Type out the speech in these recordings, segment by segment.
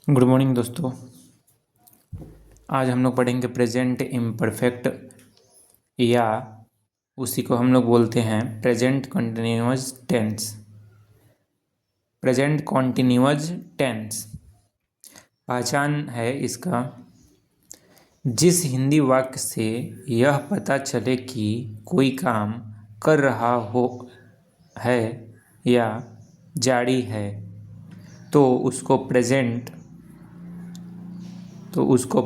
Good morning दोस्तों। आज हम लोग पढ़ेंगे प्रेजेंट इम्परफेक्ट या उसी को हम लोग बोलते हैं present continuous tense. Present continuous tense पहचान है इसका, जिस हिंदी वाक्य से यह पता चले कि कोई काम कर रहा हो है या जारी है तो उसको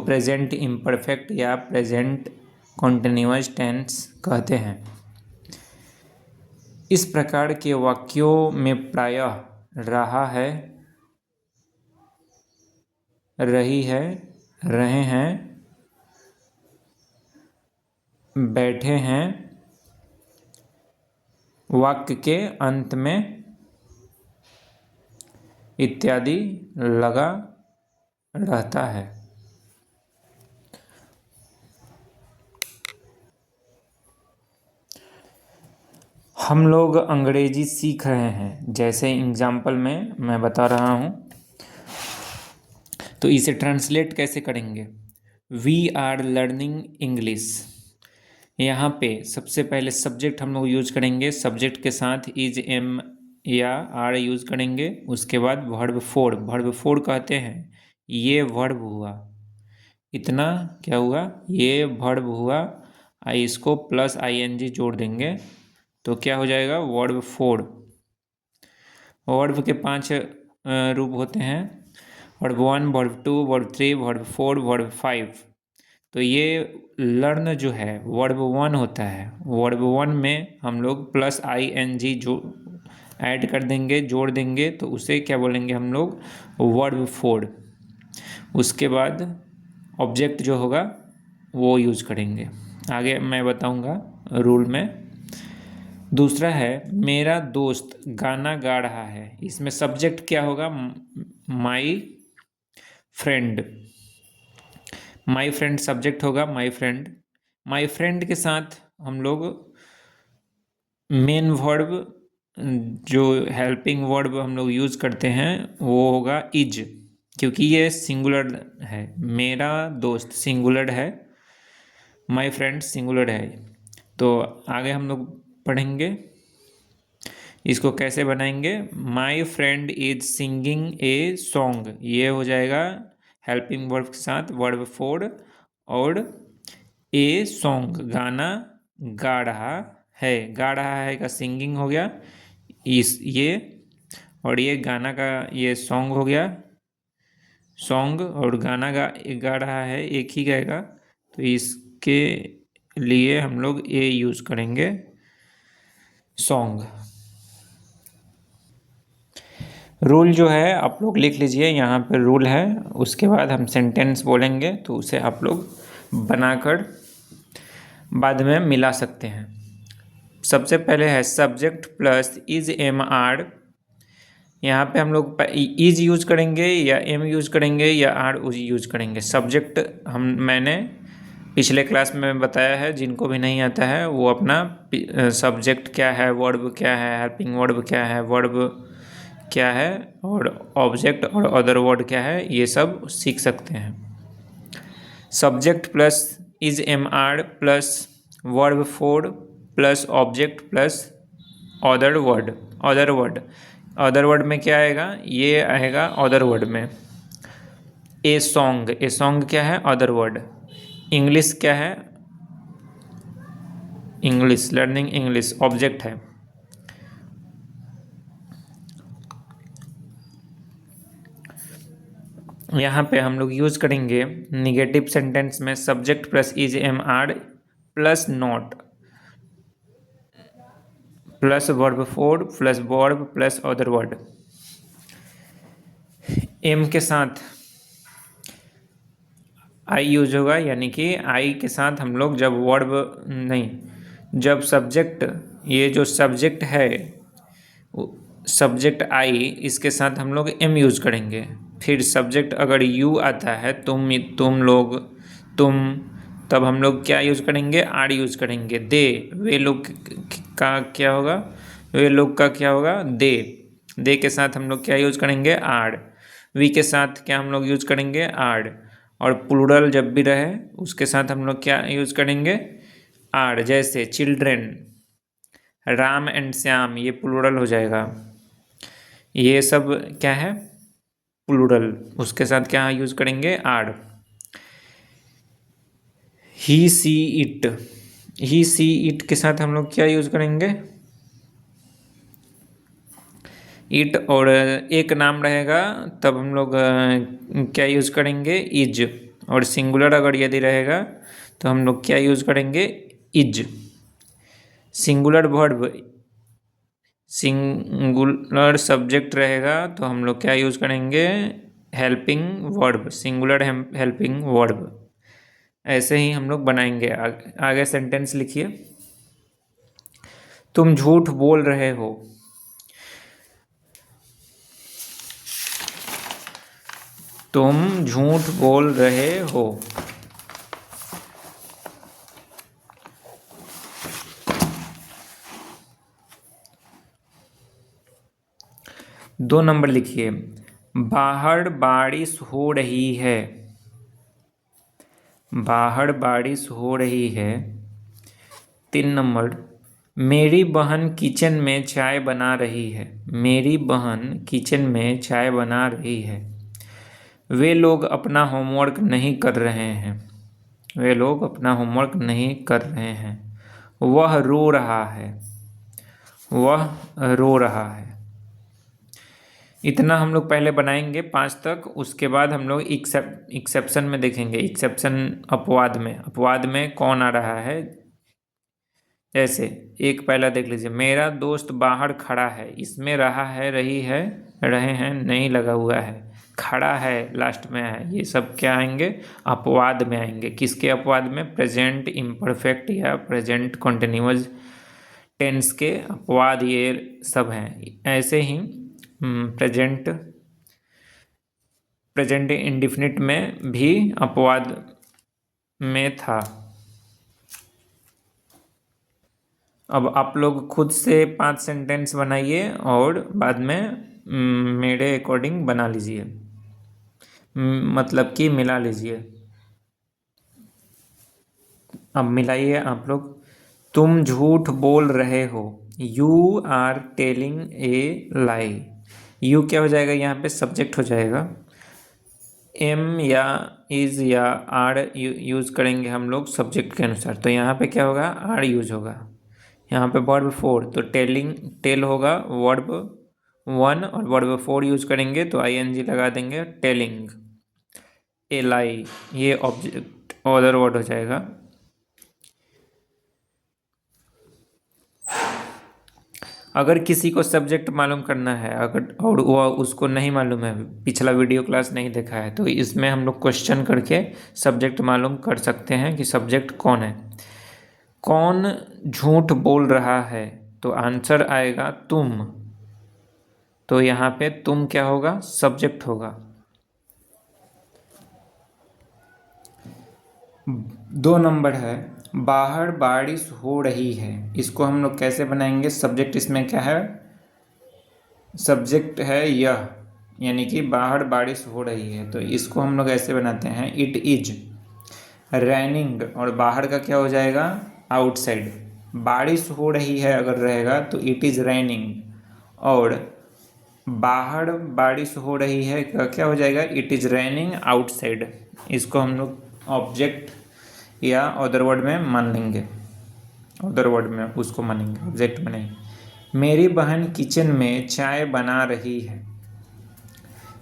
प्रेजेंट इम्परफेक्ट या प्रेजेंट कॉन्टिन्यूअस टेंस कहते हैं। इस प्रकार के वाक्यों में प्रायः रहा है, रही है, रहे हैं, बैठे हैं वाक्य के अंत में इत्यादि लगा रहता है। हम लोग अंग्रेजी सीख रहे हैं, जैसे एग्जाम्पल में मैं बता रहा हूँ, तो इसे ट्रांसलेट कैसे करेंगे। We are learning English. यहाँ पे सबसे पहले सब्जेक्ट हम लोग यूज करेंगे, सब्जेक्ट के साथ इज, एम या आर यूज करेंगे। उसके बाद वर्ब फोर कहते हैं ये वर्ब हुआ, इतना क्या हुआ, ये वर्ब हुआ। इसको प्लस ING जोड़ देंगे तो क्या हो जाएगा, वर्ब फोर। वर्ब के 5 रूप होते हैं, verb 1, verb 2, verb 3, verb 4, verb 5। तो ये लर्न जो है वर्ब 1 होता है। वर्ब 1 में हम लोग प्लस ING जो ऐड कर देंगे, जोड़ देंगे, तो उसे क्या बोलेंगे हम लोग, वर्ब 4। उसके बाद ऑब्जेक्ट जो होगा वो यूज करेंगे, आगे मैं बताऊंगा रूल में। दूसरा है मेरा दोस्त गाना गा रहा है। इसमें सब्जेक्ट क्या होगा, my friend. My friend subject होगा, माई फ्रेंड। माई फ्रेंड के साथ हम लोग मेन वर्ब, जो हेल्पिंग वर्ब हम लोग यूज करते हैं वो होगा इज, क्योंकि ये सिंगुलर है। मेरा दोस्त सिंगुलर है, माई फ्रेंड सिंगुलर है। तो आगे हम लोग पढ़ेंगे इसको कैसे बनाएंगे। My friend is singing a song, ये हो जाएगा हेल्पिंग वर्ब के साथ वर्ब 4, और ए सॉन्ग गाना गा रहा है, गा रहा है का सिंगिंग हो गया इस ये, और ये गाना का ये सॉन्ग हो गया, सॉन्ग और गाना गा रहा है एक ही गाएगा, तो इसके लिए हम लोग ए यूज करेंगे, सॉन्ग। रूल जो है आप लोग लिख लीजिए, यहाँ पे रूल है। उसके बाद हम सेंटेंस बोलेंगे तो उसे आप लोग बनाकर बाद में मिला सकते हैं। सबसे पहले है subject plus is, am, are. यहाँ पे हम लोग इज यूज करेंगे या एम यूज करेंगे या आर यूज करेंगे। सब्जेक्ट मैंने पिछले क्लास में बताया है, जिनको भी नहीं आता है वो अपना सब्जेक्ट क्या है, वर्ब क्या है, हेल्पिंग वर्ब क्या है, वर्ब क्या है, और ऑब्जेक्ट और अदर वर्ड क्या है, ये सब सीख सकते हैं। Subject plus is, am, are plus verb 4 plus object plus other word. Other word में क्या आएगा, ये आएगा अदर वर्ड में ए सॉन्ग क्या है, अदर वर्ड। इंग्लिश क्या है, इंग्लिश, लर्निंग इंग्लिश ऑब्जेक्ट है। यहाँ पे हम लोग यूज करेंगे निगेटिव सेंटेंस में subject plus is, am, are plus not plus verb 4 plus verb plus other word. Am के साथ आई यूज होगा, यानी कि आई के साथ हम लोग जब वर्ब नहीं, जब सब्जेक्ट, ये जो सब्जेक्ट है सब्जेक्ट आई, इसके साथ हम लोग एम यूज करेंगे। फिर सब्जेक्ट अगर यू आता है, तुम लोग, तुम, तब हम लोग क्या यूज करेंगे, आर यूज करेंगे। दे, वे लोग का क्या होगा, वे लोग का क्या होगा, दे। दे के साथ हम लोग क्या यूज करेंगे, आर। वी के साथ क्या हम लोग यूज करेंगे, आर। और प्लूरल जब भी रहे उसके साथ हम लोग क्या यूज करेंगे, आर। जैसे चिल्ड्रेन, राम एंड श्याम, ये प्लूरल हो जाएगा। ये सब क्या है, प्लूरल, उसके साथ क्या यूज करेंगे, are. He see it, he see it के साथ हम लोग क्या यूज करेंगे, इट। और एक नाम रहेगा तब हम लोग क्या यूज करेंगे, इज। और सिंगुलर अगर यदि रहेगा तो हम लोग क्या यूज करेंगे, is. Singular verb, singular subject रहेगा तो हम लोग क्या यूज करेंगे, helping verb, singular helping verb. ऐसे ही हम लोग बनाएंगे। आगे सेंटेंस लिखिए। तुम झूठ बोल रहे हो, तुम झूठ बोल रहे हो। दो नंबर लिखिए, बाहर बारिश हो रही है, बाहर बारिश हो रही है। 3 नंबर, मेरी बहन किचन में चाय बना रही है, मेरी बहन किचन में चाय बना रही है। वे लोग अपना होमवर्क नहीं कर रहे हैं, वे लोग अपना होमवर्क नहीं कर रहे हैं। वह रो रहा है, वह रो रहा है। इतना हम लोग पहले बनाएंगे 5 तक, उसके बाद हम लोग एक्सेप्शन में देखेंगे। एक्सेप्शन अपवाद में, अपवाद में कौन आ रहा है। जैसे एक पहला देख लीजिए, मेरा दोस्त बाहर खड़ा है, इसमें रहा है, रही है, रहे हैं नहीं लगा हुआ है, खड़ा है लास्ट में है। ये सब क्या आएंगे, अपवाद में आएंगे। किसके अपवाद में, प्रेजेंट इम्परफेक्ट या प्रेजेंट कॉन्टिन्यूअस टेंस के अपवाद ये सब हैं। ऐसे ही प्रेजेंट, प्रेजेंट इंडिफिनिट में भी अपवाद में था। अब आप लोग खुद से 5 सेंटेंस बनाइए और बाद में मेरे अकॉर्डिंग बना लीजिए, मतलब कि मिला लीजिए। अब मिलाइए आप लोग। तुम झूठ बोल रहे हो, you are telling a lie. You क्या हो जाएगा, यहाँ पे सब्जेक्ट हो जाएगा। एम या इज या आर यूज करेंगे हम लोग सब्जेक्ट के अनुसार, तो यहाँ पे क्या होगा, आर यूज होगा। यहाँ पे वर्ब 4, तो टेलिंग, टेल होगा वर्ब 1, और वर्ब 4 यूज करेंगे तो ING लगा देंगे, टेलिंग ए लाई, ये ऑब्जेक्ट अदर वर्ड हो जाएगा। अगर किसी को सब्जेक्ट मालूम करना है, अगर और वो उसको नहीं मालूम है, पिछला वीडियो क्लास नहीं देखा है, तो इसमें हम लोग क्वेश्चन करके सब्जेक्ट मालूम कर सकते हैं कि सब्जेक्ट कौन है। कौन झूठ बोल रहा है, तो आंसर आएगा तुम। तो यहाँ पे तुम क्या होगा, सब्जेक्ट होगा। 2 नंबर है, बाहर बारिश हो रही है। इसको हम लोग कैसे बनाएंगे, सब्जेक्ट इसमें क्या है, सब्जेक्ट है यह, यानी कि बाहर बारिश हो रही है, तो इसको हम लोग ऐसे बनाते हैं, इट इज रैनिंग, और बाहर का क्या हो जाएगा, आउटसाइड। बारिश हो रही है अगर रहेगा तो इट इज़ रैनिंग, और बाहर बारिश हो रही है क्या हो जाएगा, इट इज़ रैनिंग आउटसाइड। इसको हम लोग ऑब्जेक्ट या अदर वर्ड में मान लेंगे, अदर वर्ड में उसको मानेंगे, ऑब्जेक्ट में नहीं। मेरी बहन किचन में चाय बना रही है,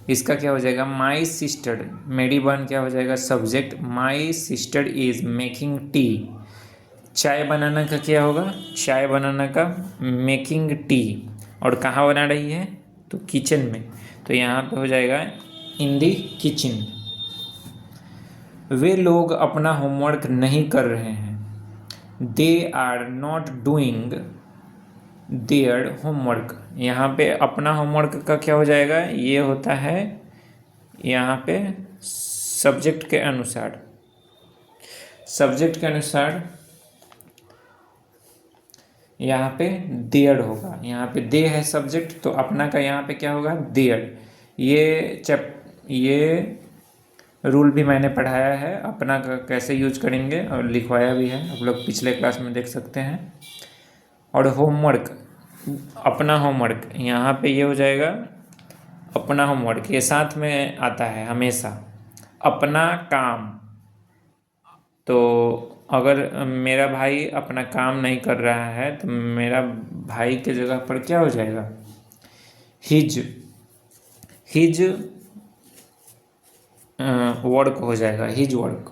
इसका क्या हो जाएगा, माई सिस्टर। मेरी बहन क्या हो जाएगा, subject, my sister is making tea. चाय बनाना का क्या होगा, चाय बनाना का मेकिंग टी, और कहाँ बना रही है, तो किचन में, तो यहाँ पे हो जाएगा इन दी किचन। वे लोग अपना होमवर्क नहीं कर रहे हैं, they are not doing their homework. यहाँ पे अपना होमवर्क का क्या हो जाएगा, ये होता है यहाँ पे सब्जेक्ट के अनुसार, सब्जेक्ट के अनुसार यहाँ पे देयर होगा। यहाँ पे दे है सब्जेक्ट, तो अपना का यहाँ पे क्या होगा, देयर। ये ये रूल भी मैंने पढ़ाया है, अपना का कैसे यूज करेंगे और लिखवाया भी है, आप लोग पिछले क्लास में देख सकते हैं। और होमवर्क, अपना होमवर्क, यहाँ पे ये हो जाएगा अपना होमवर्क, ये साथ में आता है हमेशा। अपना काम, तो अगर मेरा भाई अपना काम नहीं कर रहा है तो मेरा भाई के जगह पर क्या हो जाएगा, हिज, हिज वर्क हो जाएगा, his work.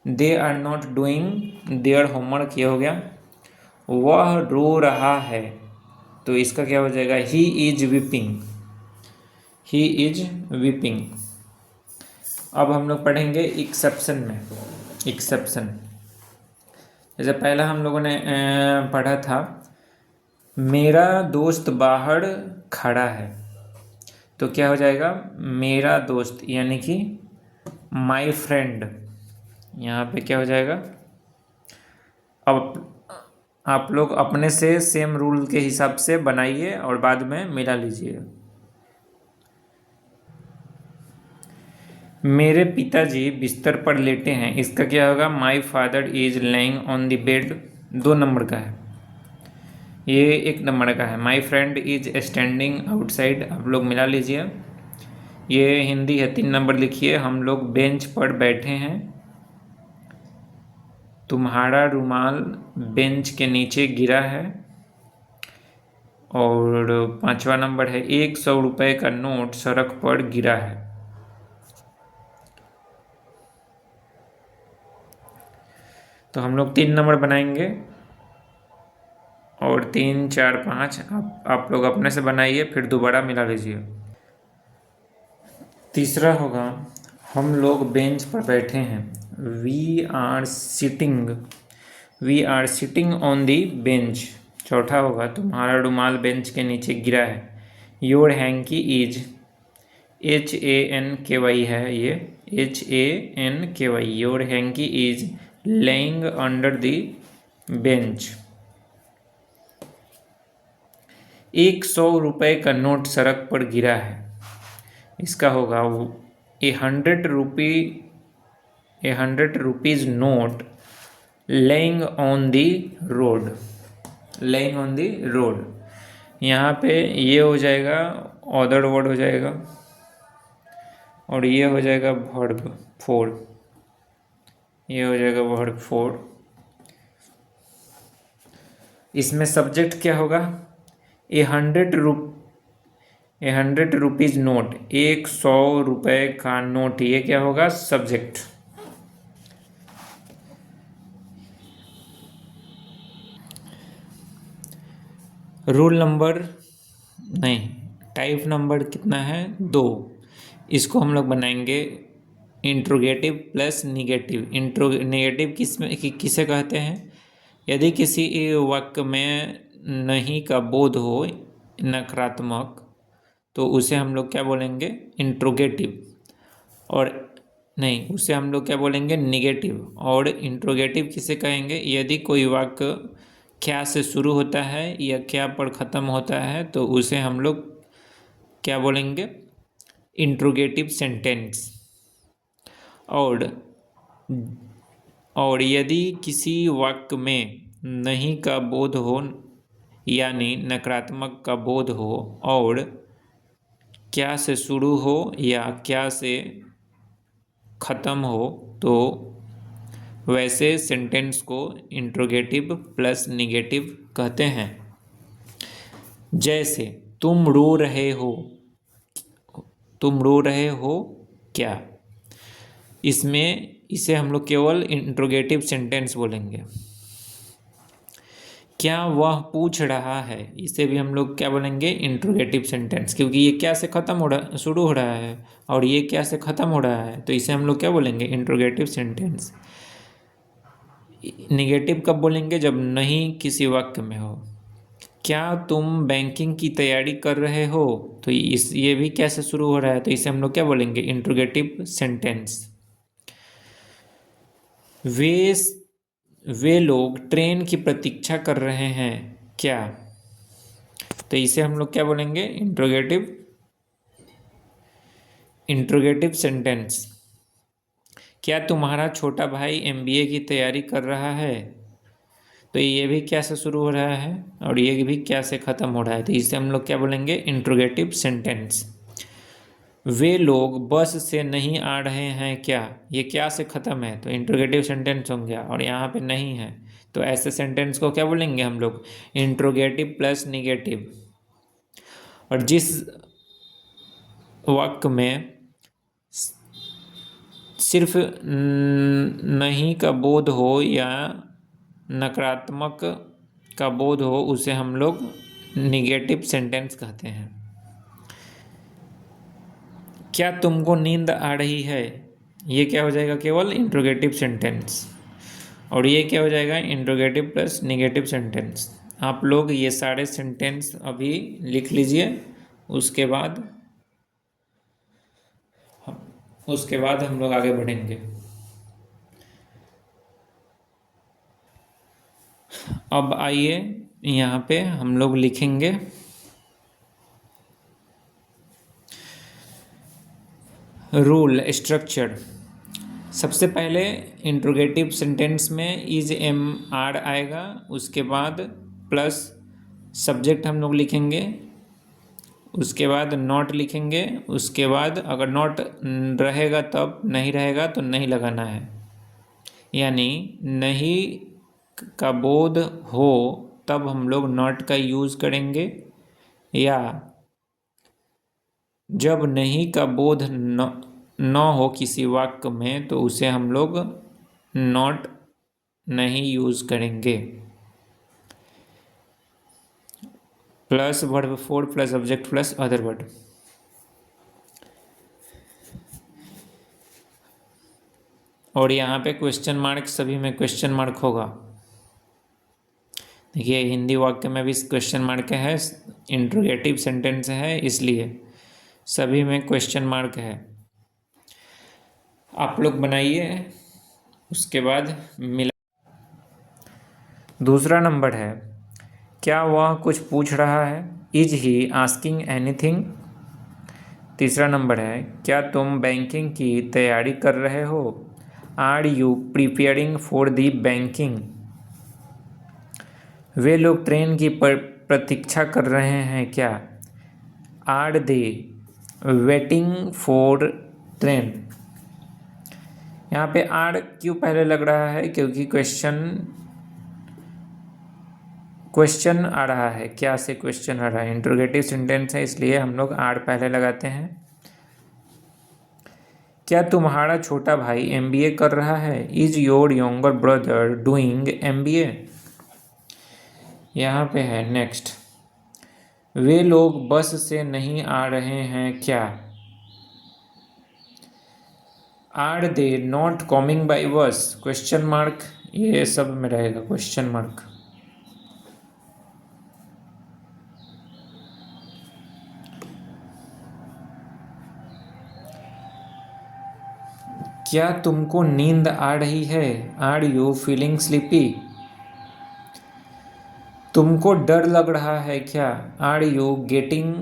They are not doing their homework, ये हो गया। वह रो रहा है, तो इसका क्या हो जाएगा, he is weeping, he is weeping. अब हम लोग पढ़ेंगे एक्सेप्शन में, एक्सेप्शन। जैसे पहला हम लोगों ने पढ़ा था, मेरा दोस्त बाहर खड़ा है, तो क्या हो जाएगा, मेरा दोस्त यानी कि माई फ्रेंड, यहाँ पे क्या हो जाएगा। अब आप लोग अपने से सेम रूल के हिसाब से बनाइए और बाद में मिला लीजिए। मेरे पिताजी बिस्तर पर लेटे हैं, इसका क्या होगा, my father is laying on the bed, 2 number का है, ये 1 नंबर का है। My friend is standing outside, आप लोग मिला लीजिए। ये हिंदी है, 3 नंबर लिखिए, हम लोग बेंच पर बैठे हैं। तुम्हारा रुमाल बेंच के नीचे गिरा है। और 5वां नंबर है, 100 रुपये का नोट सड़क पर गिरा है। तो हम लोग 3 नंबर बनाएंगे और 3, 4, 5 आप लोग अपने से बनाइए, फिर दोबारा मिला लीजिए। तीसरा होगा, हम लोग बेंच पर बैठे हैं। We are sitting, we are sitting on the bench. चौथा होगा, तुम्हारा रुमाल बेंच के नीचे गिरा है। योर हैंकी इज, HANKY है ये, HANKY, your hanky is laying under the bench. 100 रुपये का नोट सड़क पर गिरा है, इसका होगा, 100 rupees note laying on the road, laying on the road. यहाँ पे ये हो जाएगा अदर वर्ड हो जाएगा, और ये हो जाएगा वर्ब 4, ये हो जाएगा वर्ब 4। इसमें सब्जेक्ट क्या होगा, 100 रुपीज नोट, 100 रुपये का नोट, ये क्या होगा, सब्जेक्ट। रूल नंबर नहीं, टाइप नंबर कितना है, 2। इसको हम लोग बनाएंगे इंट्रोगेटिव प्लस निगेटिव। नेगेटिव किसे कहते हैं, यदि किसी वाक्य में नहीं का बोध हो, नकारात्मक, तो उसे हम लोग क्या बोलेंगे, इंट्रोगेटिव। और नहीं, उसे हम लोग क्या बोलेंगे, निगेटिव। और इंट्रोगेटिव किसे कहेंगे, यदि कोई वाक्य क्या से शुरू होता है या क्या पर ख़त्म होता है, तो उसे हम लोग क्या बोलेंगे, इंट्रोगेटिव सेंटेंस। और यदि किसी वाक्य में नहीं का बोध हो, यानी नकारात्मक का बोध हो, और क्या से शुरू हो या क्या से ख़त्म हो, तो वैसे सेंटेंस को इंट्रोगेटिव प्लस निगेटिव कहते हैं। जैसे तुम रो रहे हो, तुम रो रहे हो क्या, इसमें इसे हम लोग केवल इंट्रोगेटिव सेंटेंस बोलेंगे। क्या वह पूछ रहा है, इसे भी हम लोग क्या बोलेंगे, इंट्रोगेटिव सेंटेंस, क्योंकि ये क्या से ख़त्म हो रहा, शुरू हो रहा है, और ये क्या से ख़त्म हो रहा है, तो इसे हम लोग क्या बोलेंगे, इंट्रोगेटिव सेंटेंस। निगेटिव कब बोलेंगे, जब नहीं किसी वाक्य में हो। क्या तुम बैंकिंग की तैयारी कर रहे हो, तो ये भी कैसे शुरू हो रहा है, तो इसे हम लोग क्या बोलेंगे, इंट्रोगेटिव सेंटेंस। वे लोग ट्रेन की प्रतीक्षा कर रहे हैं क्या, तो इसे हम लोग क्या बोलेंगे, इंट्रोगेटिव इंट्रोगेटिव सेंटेंस, क्या तुम्हारा छोटा भाई एमबीए की तैयारी कर रहा है? तो ये भी क्या से शुरू हो रहा है और ये भी क्या से ख़त्म हो रहा है, तो इसे हम लोग क्या बोलेंगे? Interrogative sentence. वे लोग बस से नहीं आ रहे हैं क्या, ये क्या से ख़त्म है, तो इंट्रोगेटिव सेंटेंस हो गया, और यहाँ पे नहीं है, तो ऐसे सेंटेंस को क्या बोलेंगे हम लोग? Interrogative plus negative. और जिस वाक्य में सिर्फ नहीं का बोध हो या नकारात्मक का बोध हो उसे हम लोग निगेटिव सेंटेंस कहते हैं। क्या तुमको नींद आ रही है, ये क्या हो जाएगा? केवल इंट्रोगेटिव सेंटेंस। और ये क्या हो जाएगा? Interrogative plus negative sentence. आप लोग ये सारे सेंटेंस अभी लिख लीजिए, उसके बाद हम लोग आगे बढ़ेंगे। अब आइए यहाँ पे हम लोग लिखेंगे रूल स्ट्रक्चर। सबसे पहले इंट्रोगेटिव सेंटेंस में इज एम आर आएगा, उसके बाद प्लस सब्जेक्ट हम लोग लिखेंगे, उसके बाद नॉट लिखेंगे, उसके बाद अगर नॉट रहेगा तब, नहीं रहेगा तो नहीं लगाना है। यानी नहीं का बोध हो तब हम लोग नॉट का यूज़ करेंगे, या जब नहीं का बोध न हो किसी वाक्य में तो उसे हम लोग नॉट नहीं यूज़ करेंगे। Plus verb four plus subject plus other word. और यहाँ पे क्वेश्चन मार्क, सभी में क्वेश्चन मार्क होगा। देखिए हिंदी वाक्य में भी क्वेश्चन मार्क है, इंट्रोगेटिव सेंटेंस है, इसलिए सभी में क्वेश्चन मार्क है। आप लोग बनाइए, उसके बाद मिला। दूसरा नंबर है, क्या वह कुछ पूछ रहा है? Is he asking anything? तीसरा नंबर है, क्या तुम बैंकिंग की तैयारी कर रहे हो? Are you preparing for the banking? वे लोग ट्रेन की प्रतीक्षा कर रहे हैं क्या? Are they waiting for train? यहाँ पे आर क्यों पहले लग रहा है? क्योंकि क्वेश्चन आ रहा है, क्या से क्वेश्चन आ रहा है, इंट्रोगेटिव सेंटेंस है, इसलिए हम लोग आर पहले लगाते हैं। क्या तुम्हारा छोटा भाई एमबीए कर रहा है? Is your younger brother doing MBA? यहाँ पे है नेक्स्ट, वे लोग बस से नहीं आ रहे हैं क्या? Are they not coming by bus? Question mark, ये सब में रहेगा क्वेश्चन मार्क। क्या तुमको नींद आ रही है? Are you feeling sleepy? तुमको डर लग रहा है क्या? Are you getting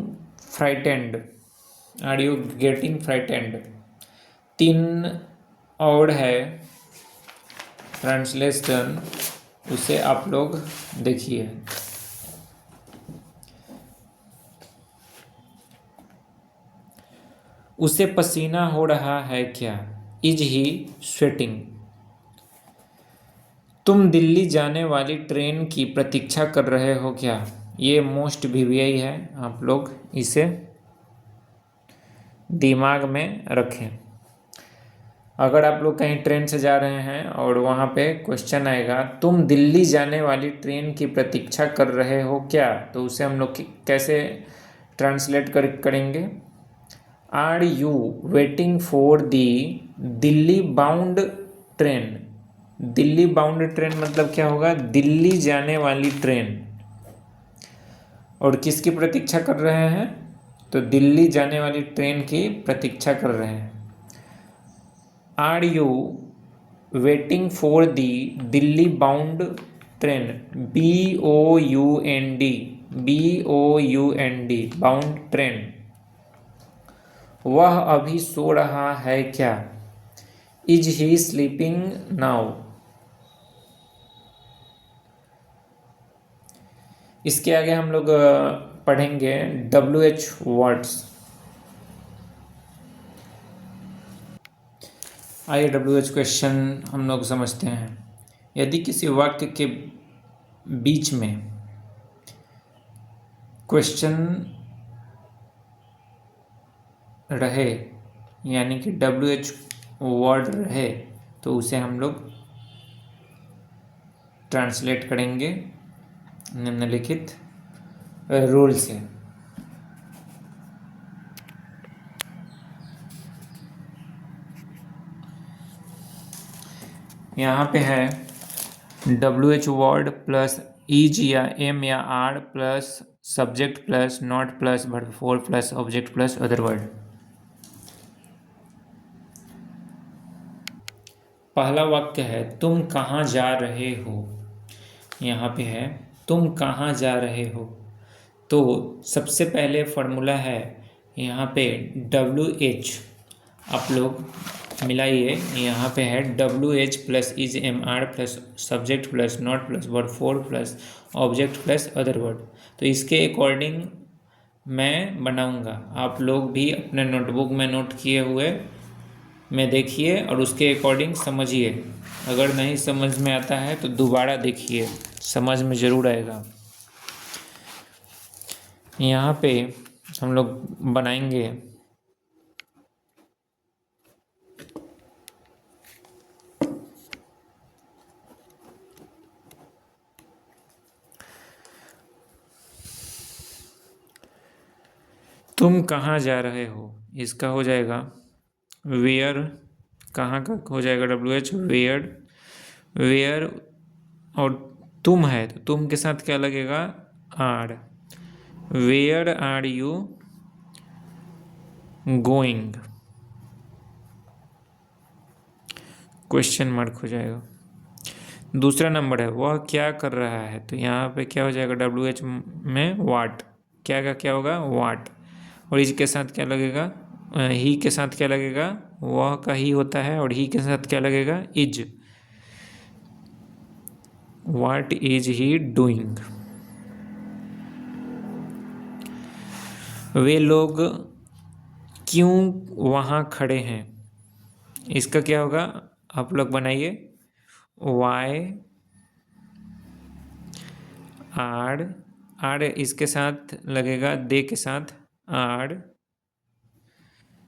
frightened? Are you getting frightened? 3 और है ट्रांसलेशन, उसे आप लोग देखिए। उसे पसीना हो रहा है क्या? Is he sweating? तुम दिल्ली जाने वाली ट्रेन की प्रतीक्षा कर रहे हो क्या? ये मोस्ट वीवीआई है, आप लोग इसे दिमाग में रखें। अगर आप लोग कहीं ट्रेन से जा रहे हैं और वहाँ पे क्वेश्चन आएगा, तुम दिल्ली जाने वाली ट्रेन की प्रतीक्षा कर रहे हो क्या, तो उसे हम लोग कैसे ट्रांसलेट करेंगे? Are you waiting for the Delhi bound train? Delhi bound train मतलब क्या होगा? दिल्ली जाने वाली ट्रेन। और किसकी प्रतीक्षा कर रहे हैं? तो दिल्ली जाने वाली ट्रेन की प्रतीक्षा कर रहे हैं। Are you waiting for the Delhi bound train? BOUND, BOUND bound train. वह अभी सो रहा है क्या? Is he sleeping now? इसके आगे हम लोग पढ़ेंगे WH वर्ड्स। आइए WH क्वेश्चन हम लोग समझते हैं। यदि किसी वाक्य के बीच में क्वेश्चन रहे यानी कि WH वर्ड रहे तो उसे हम लोग ट्रांसलेट करेंगे निम्नलिखित रूल से। यहाँ पे है WH वर्ड प्लस इज या एम या are plus subject plus not plus verb four plus object plus other word. पहला वाक्य है तुम कहाँ जा रहे हो। यहाँ पे है तुम कहाँ जा रहे हो। तो सबसे पहले फॉर्मूला है यहाँ पे WH आप लोग मिलाइए। यहाँ पे है WH plus is am are plus subject plus not plus word four plus object plus other word. तो इसके अकॉर्डिंग मैं बनाऊँगा, आप लोग भी अपने नोटबुक में नोट किए हुए में देखिए और उसके अकॉर्डिंग समझिए। अगर नहीं समझ में आता है तो दोबारा देखिए, समझ में ज़रूर आएगा। यहाँ पे हम लोग बनाएंगे तुम कहाँ जा रहे हो, इसका हो जाएगा वेयर। कहाँ का हो जाएगा WH वेयर। वेयर और तुम है तो तुम के साथ क्या लगेगा are. Where are you going, question mark हो जाएगा। दूसरा नंबर है वह क्या कर रहा है, तो यहाँ पे क्या हो जाएगा WH में वाट। क्या का क्या होगा वाट। और इसके साथ क्या लगेगा ही के साथ क्या लगेगा वह का ही होता है और ही के साथ क्या लगेगा is. What is he doing. वे लोग क्यों वहाँ खड़े हैं, इसका क्या होगा आप लोग बनाइए। वाई आर, आर इसके साथ लगेगा दे के साथ आर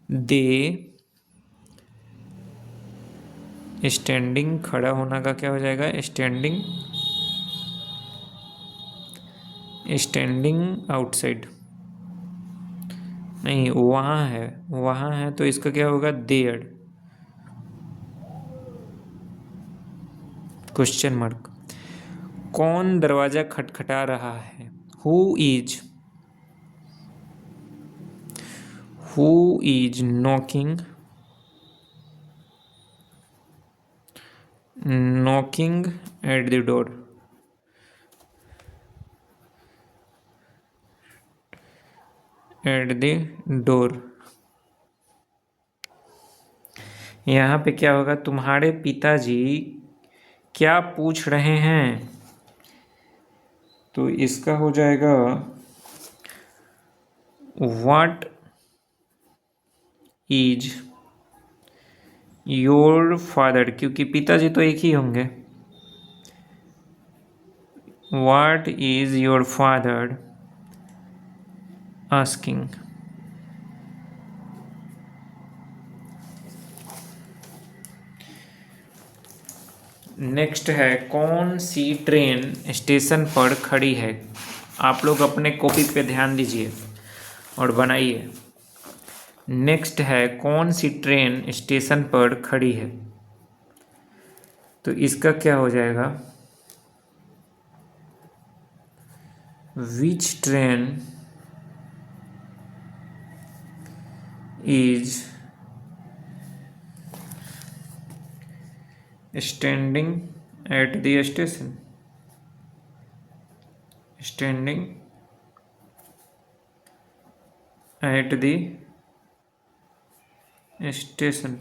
दे स्टैंडिंग। खड़ा होना का क्या हो जाएगा स्टैंडिंग। स्टैंडिंग आउटसाइड नहीं वहाँ है तो इसका क्या होगा देयर, क्वेश्चन मार्क। कौन दरवाजा खटखटा रहा है, who is knocking at the door. At the door यहाँ पे क्या होगा तुम्हारे पिताजी क्या पूछ रहे हैं, तो इसका हो जाएगा व्हाट इज योर फादर, क्योंकि पिताजी तो एक ही होंगे। What is your father asking. Next है कौन सी ट्रेन स्टेशन पर खड़ी है। आप लोग अपने कॉपी पे ध्यान दीजिए और बनाइए। नेक्स्ट है कौन सी ट्रेन स्टेशन पर खड़ी है, तो इसका क्या हो जाएगा विच train is standing at the station. Standing at the station.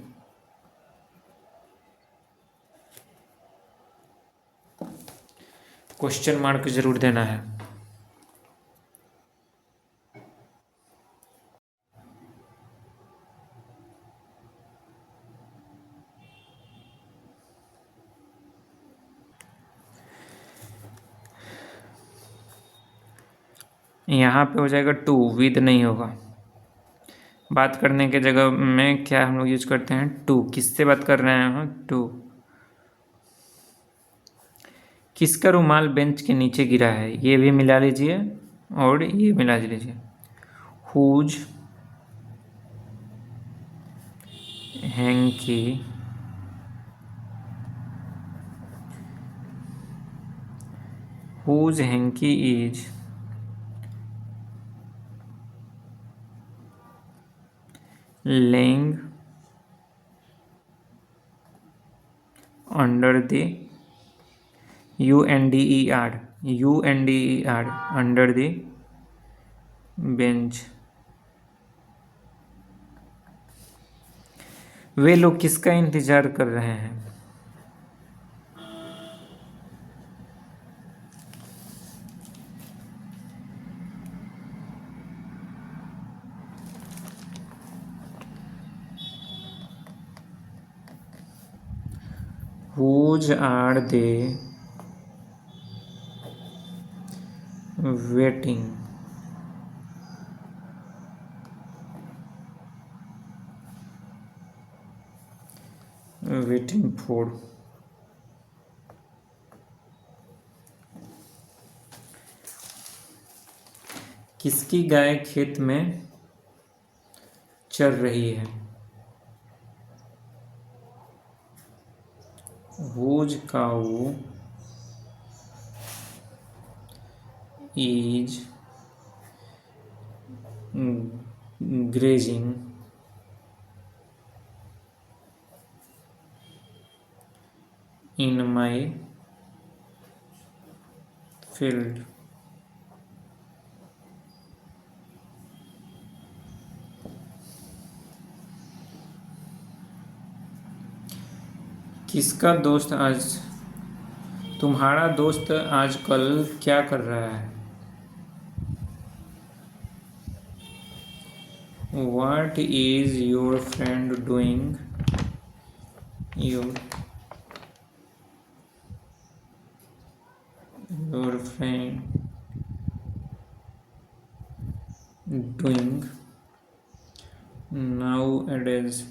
Question mark जरूर देना है। यहाँ पे हो जाएगा टू, विद नहीं होगा। बात करने के जगह में क्या हम लोग यूज करते हैं? टू। किससे बात कर रहे हैं हम? टू। किसका रुमाल बेंच के नीचे गिरा है? ये भी मिला लीजिए और ये मिला लीजिए। Whose hanky whose hanky is laying under the under under the bench। वे लोग किसका इंतजार कर रहे हैं? Whose are they waiting? Waiting for। किसकी गाय खेत में चर रही है? Whose cow is grazing in my field? किसका दोस्त आज तुम्हारा दोस्त आजकल क्या कर रहा है? What is your friend doing? Your friend doing nowadays?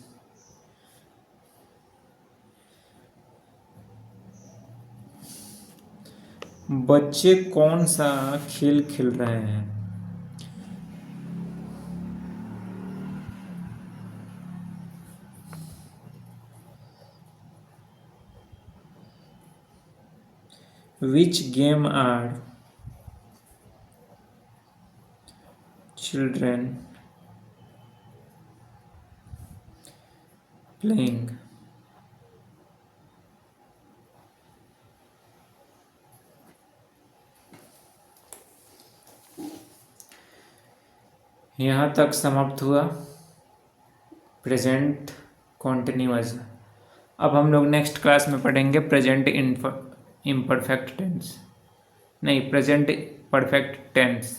बच्चे कौन सा खेल खेल रहे हैं? Which game are children playing? यहाँ तक समाप्त हुआ प्रेजेंट कॉन्टिन्यूअस। अब हम लोग नेक्स्ट क्लास में पढ़ेंगे प्रेजेंट इम्परफेक्ट टेंस, नहीं, प्रेजेंट परफेक्ट टेंस।